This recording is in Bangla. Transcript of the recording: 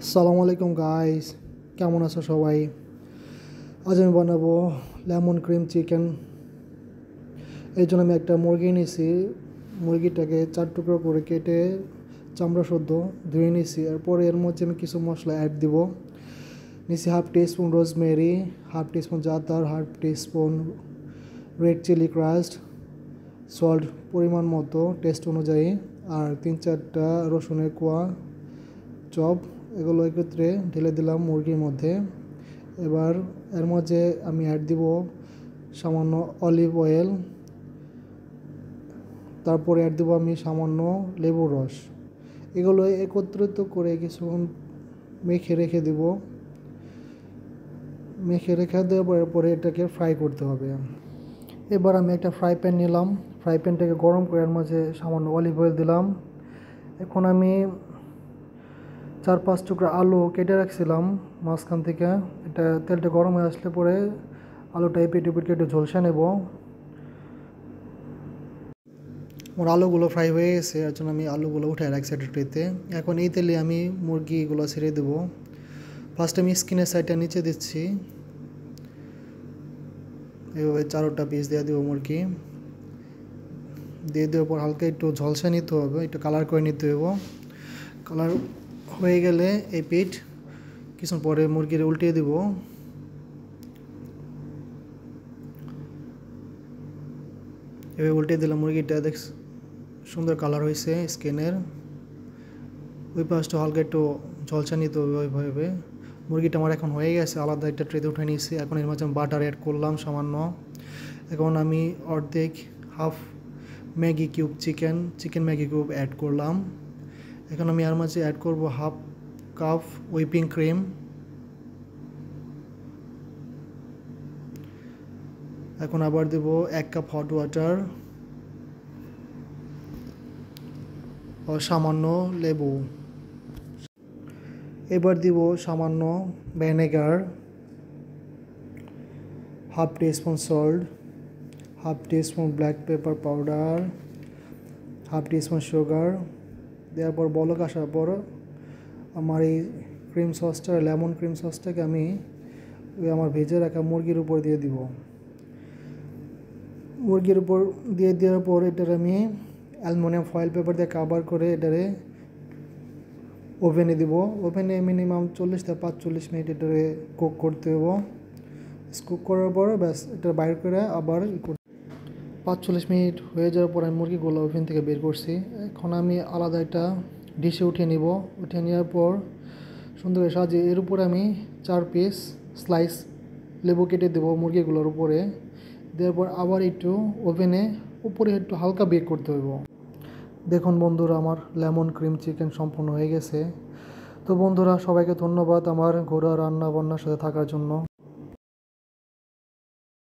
আসসালামু আলাইকুম গাইস, কেমন আছো সবাই? আজ আমি বানাবো লেমন ক্রিম চিকেন। এই জন্য আমি একটা মুরগি নিয়েছি। মুরগিটাকে 4 টুকরো করে কেটে চামড়া সদ্য ধুয়ে নিয়েছি। এরপরে এর মধ্যে আমি কিছু মশলা অ্যাড দিব। নিয়েছি half teaspoon rosemary, half teaspoon জাদার, half teaspoon red chilli crushed, salt পরিমাণ মতো টেস্ট অনুযায়ী, আর 3-4টা রসুনের কোয়া চপ। এগুলো একত্রে ঢেলে দিলাম মুরগির মধ্যে। এবার এর মধ্যে আমি অ্যাড দিব সামান্য অলিভ অয়েল, তারপরে অ্যাড দেবো আমি সামান্য লেবুর রস। এগুলো একত্রিত করে কিছুক্ষণ মেখে রেখে দেব। মেখে রেখে দেওয়ার পরে এটাকে ফ্রাই করতে হবে। এবার আমি একটা ফ্রাই প্যান নিলাম। ফ্রাই প্যানটাকে গরম করে এর মাঝে সামান্য অলিভ অয়েল দিলাম। এখন আমি 4-5 টুকরা আলু কেটে রাখছিলাম মাঝখান থেকে। এটা তেলটা গরম হয়ে আসলে পরে আলুটা এপিট এপিট কেটে ঝলসে নেব। আমার আলুগুলো ফ্রাই হয়ে গেছে, এর জন্য আমি আলুগুলো উঠে রাখছি একটা ট্রেতে। এখন এই তেলে আমি মুরগিগুলো ছেড়ে দেবো। ফার্স্ট আমি স্কিনের সাইডটা নিচে দিচ্ছি, এভাবে 4টা পিস দিয়ে দেবো মুরগি। দিয়ে দেওয়ার পর হালকা একটু ঝলসে নিতে হবে, একটু কালার করে নিতে হবে। কালার হয়ে গেলে এই পিঠ কিছুক্ষণ পরে মুরগির উল্টিয়ে দিব। এভাবে উল্টে দিলাম মুরগিটা, দেখ সুন্দর কালার হয়েছে স্কিনের। ওই পাশটা হালকা একটু ঝলসা নিতে হবে ওইভাবে। মুরগিটা আমার এখন হয়ে গেছে, আলাদা একটা ট্রেতে উঠে নিয়েছি। এখন এর মাঝে বাটার অ্যাড করলাম সামান্য। এখন আমি অর্ধেক half Maggi cube chicken Maggi cube add করলাম। এখন আমি এর মাঝে অ্যাড করব হাফ কাপ হুইপিং ক্রিম। এখন আবার দেব 1 কাপ হট ওয়াটার ও সামান্য লেবু। এবার দিব সামান্য vinegar, half teaspoon salt, half teaspoon black pepper powder, half teaspoon sugar. দেওয়ার পর বলক আসার পর আমার এই ক্রিম সসটা, লেমন ক্রিম সসটাকে আমি আমার ভেজে রাখা মুরগির উপর দিয়ে দিব। মুরগির উপর দিয়ে দেওয়ার পর এটার আমি অ্যালুমিনিয়াম ফয়েল পেপার দিয়ে কাভার করে এটারে ওভেনে দিব। ওভেনে মিনিমাম 40 থেকে 45 মিনিট এটারে কুক করতে হবে। কুক করার পর ব্যাস এটা বাইর করে আবার 45 মিনিট হয়ে যাওয়ার পর আমি মুরগিগুলো ওভেন থেকে বের করছি। এখন আমি আলাদা একটা ডিশে উঠিয়ে নিব। উঠিয়ে নেওয়ার পর সুন্দর করে সাজিয়ে এর উপরে আমি 4 পিস স্লাইস লেবু কেটে দেবো মুরগিগুলোর উপরে। দেওয়ার পর আবার একটু ওভেনে উপরে একটু হালকা বেক করতে হইব। দেখুন বন্ধুরা, আমার লেমন ক্রিম চিকেন সম্পূর্ণ হয়ে গেছে। তো বন্ধুরা, সবাইকে ধন্যবাদ আমার ঘরোয়া রান্না বান্নার সাথে থাকার জন্য।